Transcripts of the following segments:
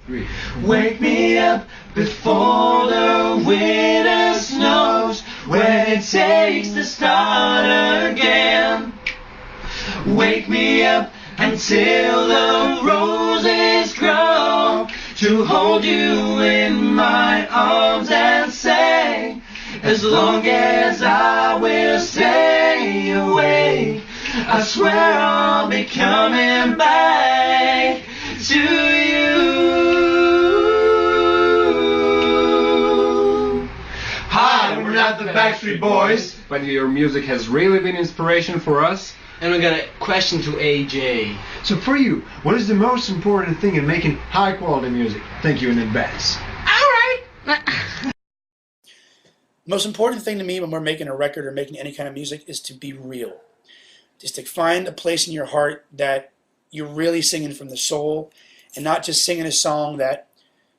3. Wake me up before the winter snows, when it takes to start again. Wake me up until the roses grow, to hold you in my arms and say, as long as I will stay awake, I swear I'll be coming back to you. Hi, we're not the Backstreet Boys, but your music has really been inspiration for us. And we got a question to AJ. So for you, what is the most important thing in making high quality music? Thank you in advance. Alright! Most important thing to me when we're making a record or making any kind of music is to be real. Just to find a place in your heart that you're really singing from the soul and not just singing a song that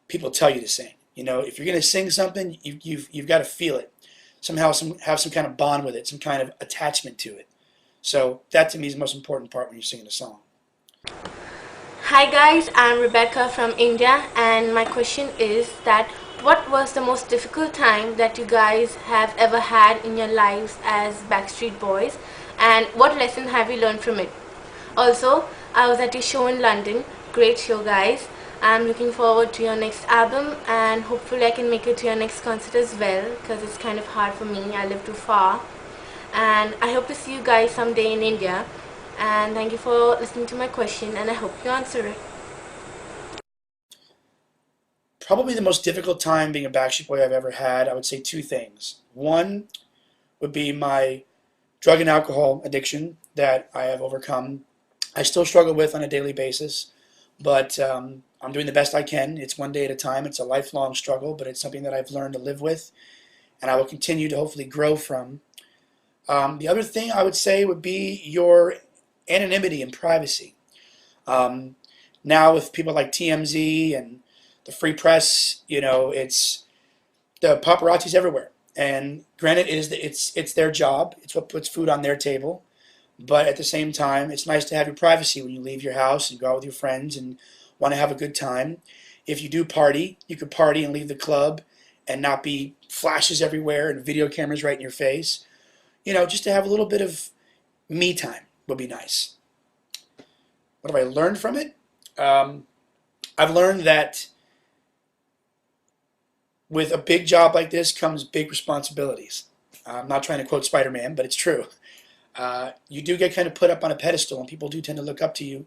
people tell you to sing. You know, if you're going to sing something, you've got to feel it. Somehow have some kind of bond with it, some kind of attachment to it. So that to me is the most important part when you're singing a song. Hi guys, I'm Rebecca from India, and my question is that what was the most difficult time that you guys have ever had in your lives as Backstreet Boys, and what lesson have you learned from it? Also, I was at your show in London. Great show guys. I'm looking forward to your next album, and hopefully I can make it to your next concert as well, because it's kind of hard for me. I live too far. And I hope to see you guys someday in India. And thank you for listening to my question, and I hope you answer it. Probably the most difficult time being a Backstreet Boy I've ever had, I would say two things. One would be my drug and alcohol addiction that I have overcome. I still struggle with on a daily basis, but I'm doing the best I can. It's one day at a time. It's a lifelong struggle, but it's something that I've learned to live with, and I will continue to hopefully grow from. The other thing I would say would be your anonymity and privacy. Now with people like TMZ and the free press, you know, it's the paparazzi's everywhere. And granted, it's their job. It's what puts food on their table. But at the same time, it's nice to have your privacy when you leave your house and go out with your friends and want to have a good time. If you do party, you could party and leave the club and not be flashes everywhere and video cameras right in your face. You know, just to have a little bit of me time would be nice. What have I learned from it? I've learned that with a big job like this comes big responsibilities. I'm not trying to quote Spider-Man, but it's true. You do get kind of put up on a pedestal, and people do tend to look up to you.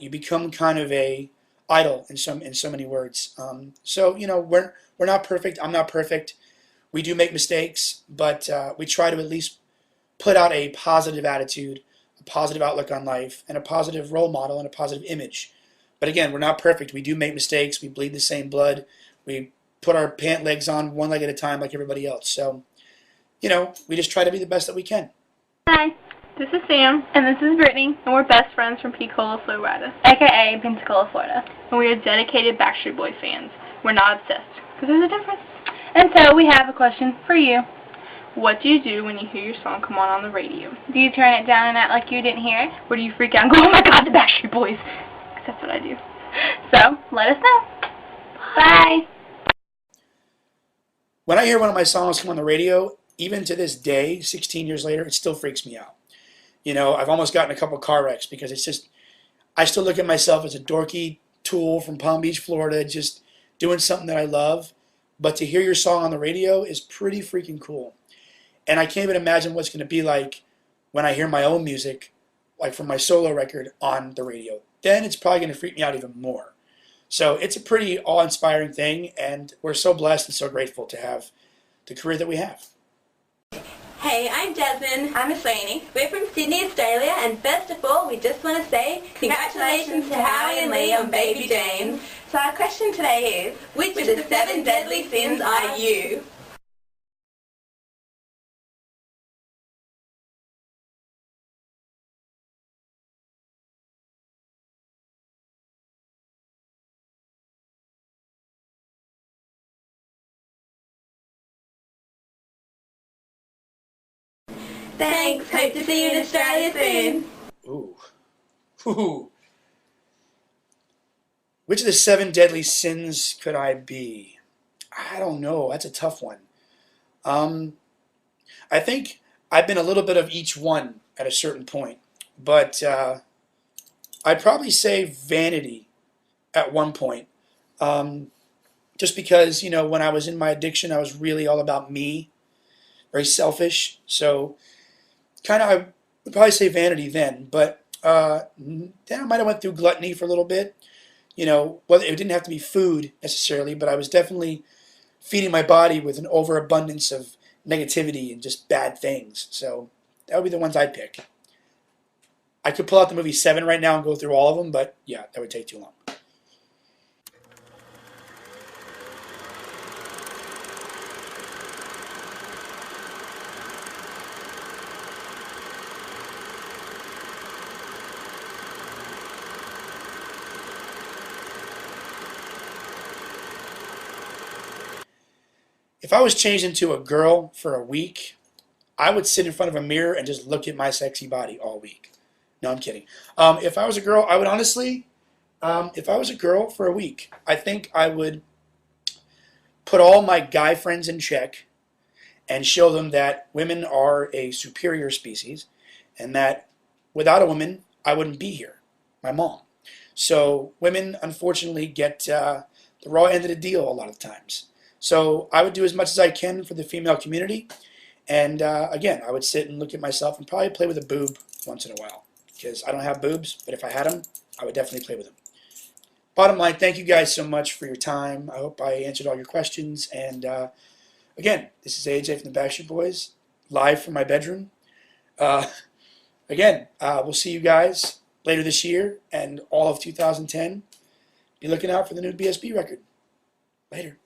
You become kind of a idol in so many words. So you know, we're not perfect. I'm not perfect. We do make mistakes, but we try to at least put out a positive attitude, a positive outlook on life, and a positive role model and a positive image. But again, we're not perfect. We do make mistakes. We bleed the same blood. We put our pant legs on one leg at a time like everybody else. So, you know, we just try to be the best that we can. Hi, this is Sam, and this is Brittany, and we're best friends from Pensacola, Florida, aka Pensacola, Florida, and we are dedicated Backstreet Boys fans. We're not obsessed, because there's a difference. And so we have a question for you. What do you do when you hear your song come on the radio? Do you turn it down and act like you didn't hear it? Or do you freak out and go, oh my god, the Backstreet Boys? Because that's what I do. So, let us know. Bye! When I hear one of my songs come on the radio, even to this day, 16 years later, it still freaks me out. You know, I've almost gotten a couple car wrecks because it's just, I still look at myself as a dorky tool from Palm Beach, Florida, just doing something that I love. But to hear your song on the radio is pretty freaking cool. And I can't even imagine what's going to be like when I hear my own music, like from my solo record, on the radio. Then it's probably going to freak me out even more. So it's a pretty awe-inspiring thing, and we're so blessed and so grateful to have the career that we have. Hey, I'm Jasmine. I'm Ashwini. We're from Sydney, Australia, and first of all, we just want to say congratulations to Howie and Lee on baby Jane. So our question today is, which of the 7 deadly sins are you? Thanks. Hope to see you in Australia soon. Ooh. Ooh. Which of the 7 deadly sins could I be? I don't know. That's a tough one. I think I've been a little bit of each one at a certain point. But I'd probably say vanity at one point. Just because, you know, when I was in my addiction, I was really all about me. Very selfish. So kind of, I would probably say vanity then. But then I might have went through gluttony for a little bit. You know, well, it didn't have to be food necessarily, but I was definitely feeding my body with an overabundance of negativity and just bad things. So that would be the ones I'd pick. I could pull out the movie 7 right now and go through all of them, but yeah, that would take too long. If I was changed into a girl for a week, I would sit in front of a mirror and just look at my sexy body all week. No, I'm kidding. If I was a girl, I would honestly, if I was a girl for a week, I think I would put all my guy friends in check and show them that women are a superior species and that without a woman, I wouldn't be here, my mom. So women, unfortunately, get the raw end of the deal a lot of times. So I would do as much as I can for the female community. And again, I would sit and look at myself and probably play with a boob once in a while. Because I don't have boobs, but if I had them, I would definitely play with them. Bottom line, thank you guys so much for your time. I hope I answered all your questions. And again, this is AJ from the Backstreet Boys, live from my bedroom. Again, we'll see you guys later this year and all of 2010. Be looking out for the new BSB record. Later.